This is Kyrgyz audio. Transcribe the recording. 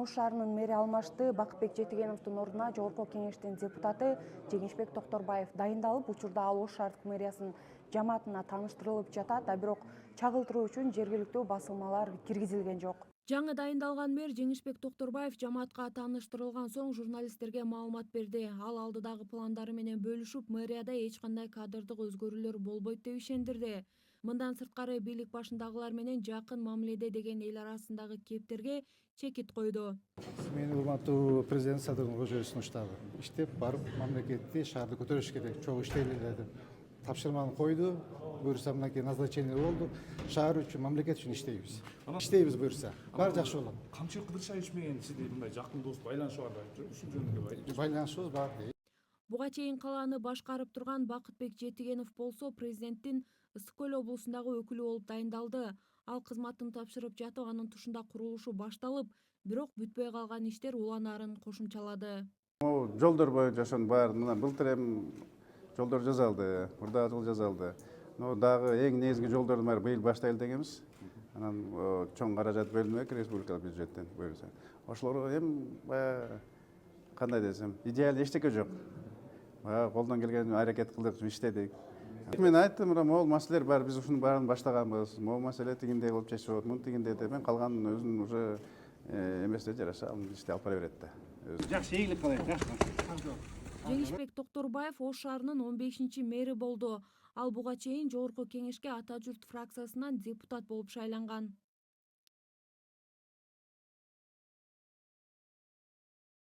Ош шаарынын мэри алмашты. Бакытбек Жетигеновдун ордуна Жогорку Кеңештин депутаты Жеңишбек Токторбаев дайындалып, учурда ал Ош шаардык мэриясынын жамаатына тааныштырылып жатат, бирок чагылтыруу үчүн жергиликтүү басылмалар киргизилген жок. Жаңы дайындалган мэр Жеңишбек Токторбаев жамаатка тааныштырылган соң журналисттерге маалымат берди. Ал алдыдагы пландары менен бөлүшүп, мэрияда эч кандай кадрдык өзгөрүүлөр болбойт деп ишендирди. Мындан сырткары бийлик башындагылар менен жакын мамиледе деген эл арасындагы кептерге чекит койду. Мен урматтуу президент Садыр Нуркожоевичтин штабы иштеп барып мамлекетти шаарды көтөрүш керек, чогуу иштейли деп тапшырманы койду. Буюрса мынакей назначение болду. Шаар үчүн, мамлекет үчүн иштейбиз. Иштейбиз буюрса. Баары жакшы болот. Камчылык кыдырша ичмеген сиздей мындай жакын дос байланышы бар да. Ушул жөнүндө Байланышыбыз бар. Буга чейин калааны башкарып турган Бакытбек Жетигенов болсо президенттин Ысык Көл облусундагы өкүлү болуп дайындалды. Ал кызматын тапшырып жатып, анын тушунда курулушу башталып, бирок бүтпөй калган иштер уланаарын кошумчалады. Жолдор боюнча ошонун баарын мына былтыр эми жолдор жасалды, мурдагы жыл жасалды. Дагы эң негизги жолдордун баары быйыл баштайлы дегенбиз. Анан чоң каражат бөлүнмөк республикалык бюджеттен буюрса. Ошолор эми баягы кандай десем, идеалдуу эчтеке жок. Баягы колдон келген аракет кылдык, иштедик. Мен айттым, могул маселелер бар, биз ушунун баарын баштаганбыз. Могул маселе тигиндей болуп чечилип, мун тигиндей деп мен калганын өзүнүн уже эмесине жараша ишти алып бара берет да. жакшы ийгилик кылайын, жакшы. Жеңишбек Токторбаев Ош шаарынын 15-чи мэри болду. Ал буга чейин Жогорку Кеңешке Ата журт фракциясынан депутат болуп шайланган.